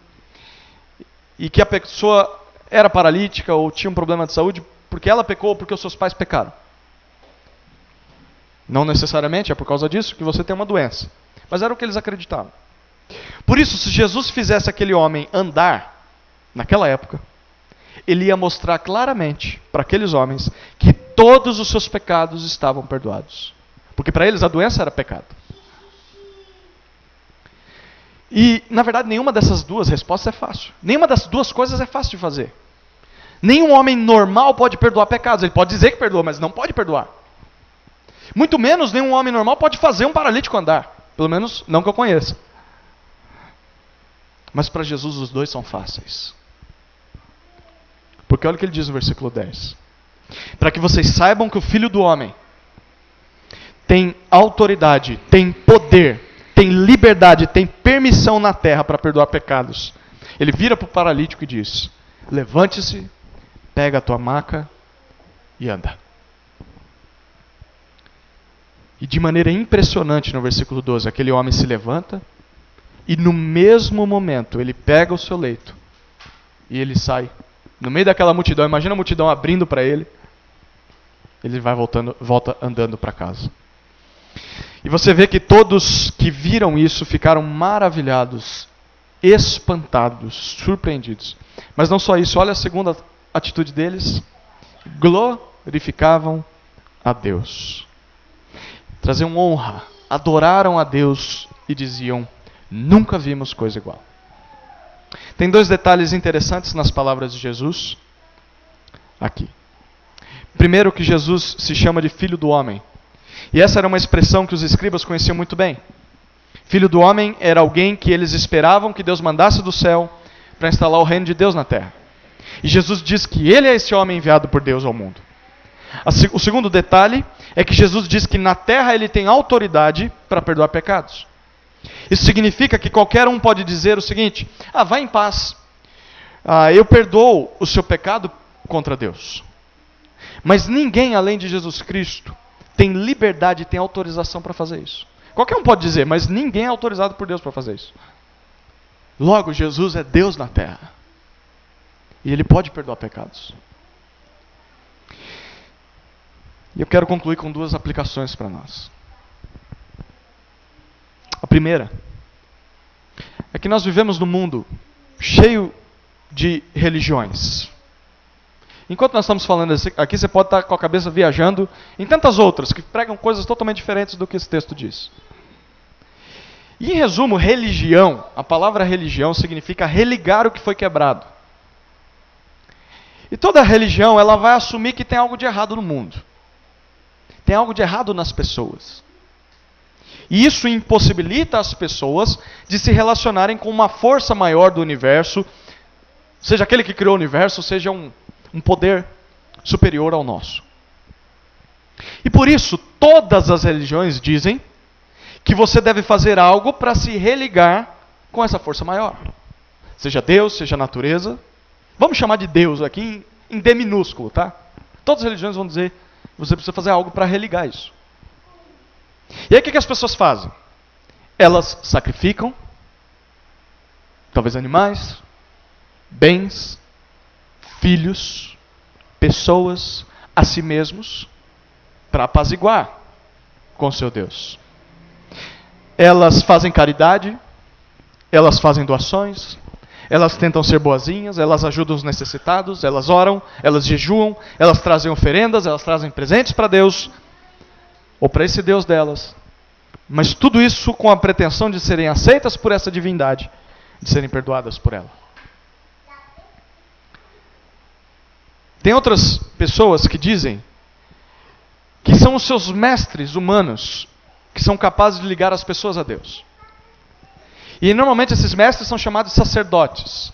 e que a pessoa era paralítica ou tinha um problema de saúde porque ela pecou ou porque os seus pais pecaram. Não necessariamente é por causa disso que você tem uma doença. Mas era o que eles acreditavam. Por isso, se Jesus fizesse aquele homem andar, naquela época, ele ia mostrar claramente para aqueles homens que todos os seus pecados estavam perdoados. Porque para eles a doença era pecado. E, na verdade, nenhuma dessas duas respostas é fácil. Nenhuma das duas coisas é fácil de fazer. Nenhum homem normal pode perdoar pecados. Ele pode dizer que perdoa, mas não pode perdoar. Muito menos nenhum homem normal pode fazer um paralítico andar. Pelo menos não que eu conheça. Mas para Jesus os dois são fáceis. Porque olha o que ele diz no versículo 10. Para que vocês saibam que o Filho do Homem tem autoridade, tem poder, tem liberdade, tem permissão na terra para perdoar pecados. Ele vira para o paralítico e diz: levante-se, pega a tua maca e anda. E de maneira impressionante no versículo 12, aquele homem se levanta e no mesmo momento ele pega o seu leito e ele sai. No meio daquela multidão, imagina a multidão abrindo para ele. Ele volta andando para casa. E você vê que todos que viram isso ficaram maravilhados, espantados, surpreendidos. Mas não só isso, olha a segunda atitude deles. Glorificavam a Deus. Traziam honra, adoraram a Deus e diziam: nunca vimos coisa igual. Tem dois detalhes interessantes nas palavras de Jesus aqui. Primeiro, que Jesus se chama de Filho do Homem. E essa era uma expressão que os escribas conheciam muito bem. Filho do Homem era alguém que eles esperavam que Deus mandasse do céu para instalar o reino de Deus na terra. E Jesus diz que ele é esse homem enviado por Deus ao mundo. O segundo detalhe é que Jesus diz que na terra ele tem autoridade para perdoar pecados. Isso significa que qualquer um pode dizer o seguinte: vá em paz, eu perdoo o seu pecado contra Deus. Mas ninguém além de Jesus Cristo tem liberdade, tem autorização para fazer isso. Qualquer um pode dizer, mas ninguém é autorizado por Deus para fazer isso. Logo, Jesus é Deus na terra. E ele pode perdoar pecados. E eu quero concluir com duas aplicações para nós. A primeira é que nós vivemos num mundo cheio de religiões. Enquanto nós estamos falando aqui, você pode estar com a cabeça viajando em tantas outras que pregam coisas totalmente diferentes do que esse texto diz. E em resumo, religião, a palavra religião significa religar o que foi quebrado. E toda religião, ela vai assumir que tem algo de errado no mundo. Tem algo de errado nas pessoas. E isso impossibilita as pessoas de se relacionarem com uma força maior do universo, seja aquele que criou o universo, seja um poder superior ao nosso. E por isso, todas as religiões dizem que você deve fazer algo para se religar com essa força maior. Seja Deus, seja a natureza. Vamos chamar de Deus aqui em D minúsculo, tá? Todas as religiões vão dizer que você precisa fazer algo para religar isso. E aí o que as pessoas fazem? Elas sacrificam, talvez animais, bens, filhos, pessoas, a si mesmos, para apaziguar com seu Deus. Elas fazem caridade, elas fazem doações, elas tentam ser boazinhas, elas ajudam os necessitados, elas oram, elas jejuam, elas trazem oferendas, elas trazem presentes para Deus, ou para esse Deus delas. Mas tudo isso com a pretensão de serem aceitas por essa divindade, de serem perdoadas por ela. Tem outras pessoas que dizem que são os seus mestres humanos que são capazes de ligar as pessoas a Deus. E normalmente esses mestres são chamados de sacerdotes.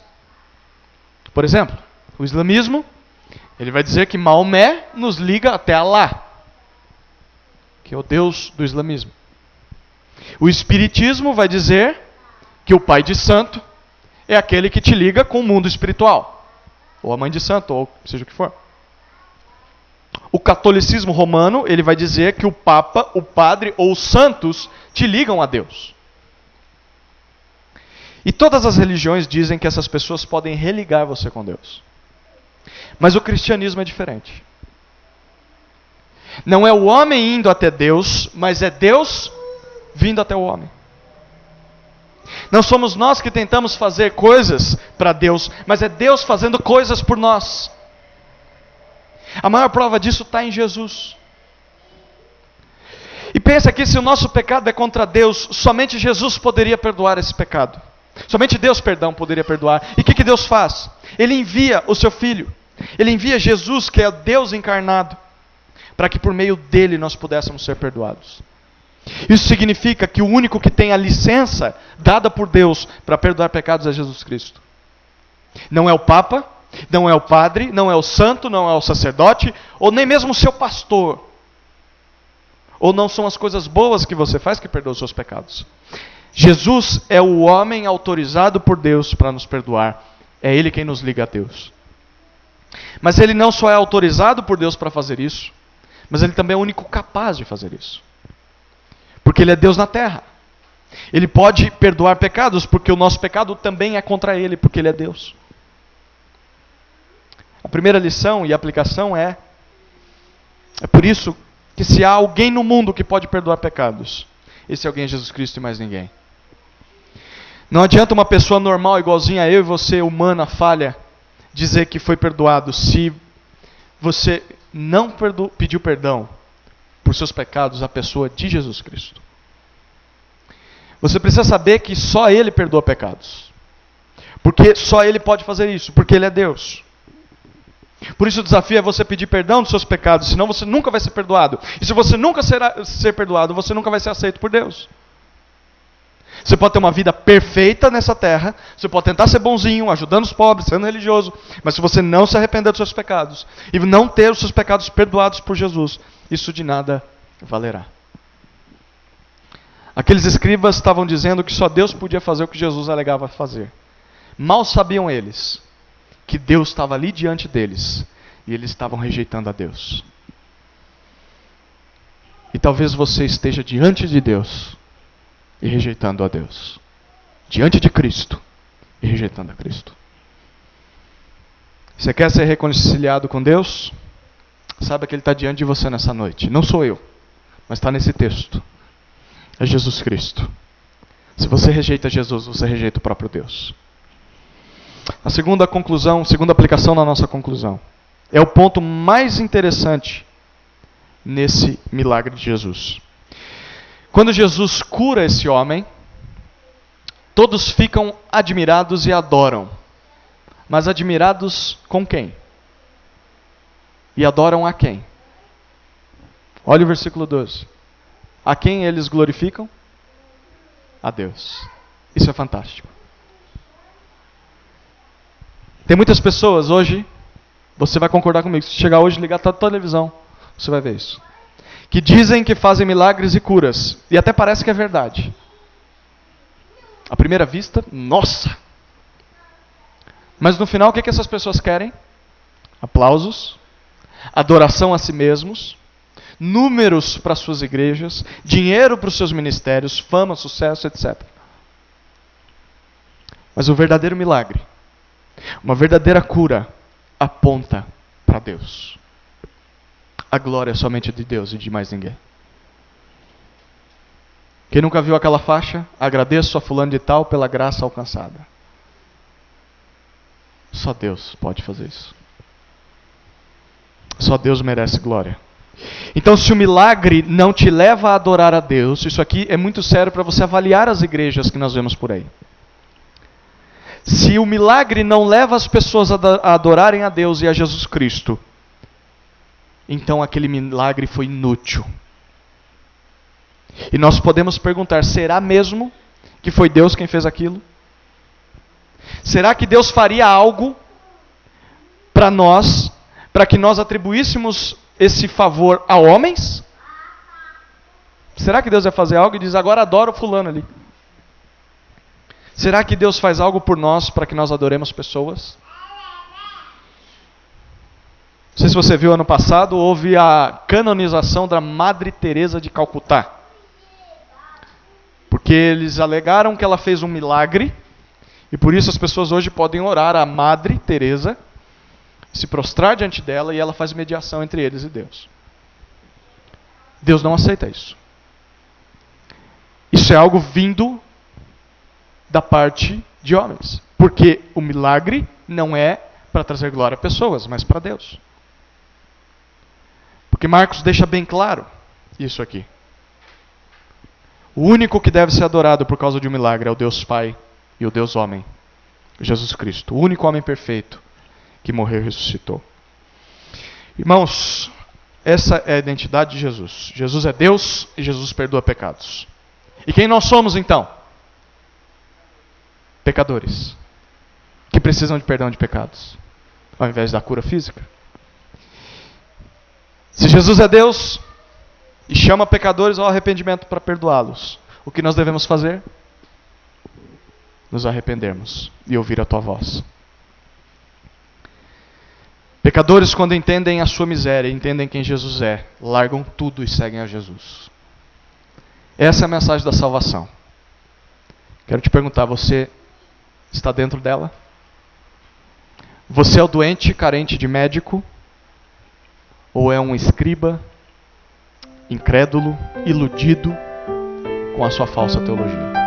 Por exemplo, o islamismo, ele vai dizer que Maomé nos liga até Alá, que é o Deus do islamismo. O espiritismo vai dizer que o pai de santo é aquele que te liga com o mundo espiritual, ou a mãe de santo, ou seja o que for. O catolicismo romano, ele vai dizer que o papa, o padre ou os santos te ligam a Deus. E todas as religiões dizem que essas pessoas podem religar você com Deus. Mas o cristianismo é diferente. Não é o homem indo até Deus, mas é Deus vindo até o homem. Não somos nós que tentamos fazer coisas para Deus, mas é Deus fazendo coisas por nós. A maior prova disso está em Jesus. E pensa que se o nosso pecado é contra Deus, somente Jesus poderia perdoar esse pecado. Somente Deus, poderia perdoar. E o que Deus faz? Ele envia o seu Filho. Ele envia Jesus, que é Deus encarnado, para que por meio dele nós pudéssemos ser perdoados. Isso significa que o único que tem a licença dada por Deus para perdoar pecados é Jesus Cristo. Não é o Papa, não é o padre, não é o santo, não é o sacerdote, ou nem mesmo o seu pastor. Ou não são as coisas boas que você faz que perdoam os seus pecados. Jesus é o homem autorizado por Deus para nos perdoar. É Ele quem nos liga a Deus. Mas Ele não só é autorizado por Deus para fazer isso, mas Ele também é o único capaz de fazer isso. Porque Ele é Deus na terra. Ele pode perdoar pecados, porque o nosso pecado também é contra Ele, porque Ele é Deus. A primeira lição e aplicação é por isso que se há alguém no mundo que pode perdoar pecados, esse alguém é Jesus Cristo e mais ninguém. Não adianta uma pessoa normal, igualzinha a eu e você, humana, falha, dizer que foi perdoado se você não pediu perdão por seus pecados à pessoa de Jesus Cristo. Você precisa saber que só Ele perdoa pecados. Porque só Ele pode fazer isso, porque Ele é Deus. Por isso o desafio é você pedir perdão dos seus pecados, senão você nunca vai ser perdoado. E se você nunca ser perdoado, você nunca vai ser aceito por Deus. Você pode ter uma vida perfeita nessa terra, você pode tentar ser bonzinho, ajudando os pobres, sendo religioso, mas se você não se arrepender dos seus pecados, e não ter os seus pecados perdoados por Jesus, isso de nada valerá. Aqueles escribas estavam dizendo que só Deus podia fazer o que Jesus alegava fazer. Mal sabiam eles que Deus estava ali diante deles, e eles estavam rejeitando a Deus. E talvez você esteja diante de Deus e rejeitando a Deus. Diante de Cristo e rejeitando a Cristo. Você quer ser reconciliado com Deus? Saiba que Ele está diante de você nessa noite. Não sou eu, mas está nesse texto. É Jesus Cristo. Se você rejeita Jesus, você rejeita o próprio Deus. A segunda conclusão, segunda aplicação na nossa conclusão. é o ponto mais interessante nesse milagre de Jesus. Quando Jesus cura esse homem, todos ficam admirados e adoram. Mas admirados com quem? E adoram a quem? Olha o versículo 12. A quem eles glorificam? A Deus. Isso é fantástico. Tem muitas pessoas hoje, você vai concordar comigo, se chegar hoje e ligar a televisão, você vai ver isso, que dizem que fazem milagres e curas, e até parece que é verdade. À primeira vista, nossa! Mas no final, o que essas pessoas querem? Aplausos, adoração a si mesmos, números para suas igrejas, dinheiro para os seus ministérios, fama, sucesso, etc. Mas o verdadeiro milagre, uma verdadeira cura, aponta para Deus. A glória é somente de Deus e de mais ninguém. Quem nunca viu aquela faixa? Agradeço a fulano de tal pela graça alcançada. Só Deus pode fazer isso. Só Deus merece glória. Então, se o milagre não te leva a adorar a Deus, isso aqui é muito sério para você avaliar as igrejas que nós vemos por aí. Se o milagre não leva as pessoas a adorarem a Deus e a Jesus Cristo, então aquele milagre foi inútil. E nós podemos perguntar, será mesmo que foi Deus quem fez aquilo? Será que Deus faria algo para nós, para que nós atribuíssemos esse favor a homens? Será que Deus vai fazer algo e diz, agora adoro fulano ali? Será que Deus faz algo por nós para que nós adoremos pessoas? Não sei se você viu, ano passado houve a canonização da Madre Teresa de Calcutá. Porque eles alegaram que ela fez um milagre, e por isso as pessoas hoje podem orar a Madre Teresa, se prostrar diante dela, e ela faz mediação entre eles e Deus. Deus não aceita isso. Isso é algo vindo da parte de homens. Porque o milagre não é para trazer glória a pessoas, mas para Deus. Porque Marcos deixa bem claro isso aqui. O único que deve ser adorado por causa de um milagre é o Deus Pai e o Deus Homem, Jesus Cristo. O único homem perfeito que morreu e ressuscitou. Irmãos, essa é a identidade de Jesus. Jesus é Deus e Jesus perdoa pecados. E quem nós somos então? Pecadores. Que precisam de perdão de pecados, ao invés da cura física. Se Jesus é Deus e chama pecadores ao arrependimento para perdoá-los, o que nós devemos fazer? Nos arrependermos e ouvir a tua voz. Pecadores, quando entendem a sua miséria, entendem quem Jesus é, largam tudo e seguem a Jesus. Essa é a mensagem da salvação. Quero te perguntar, você está dentro dela? Você é o doente carente de médico? Ou é um escriba, incrédulo, iludido com a sua falsa teologia?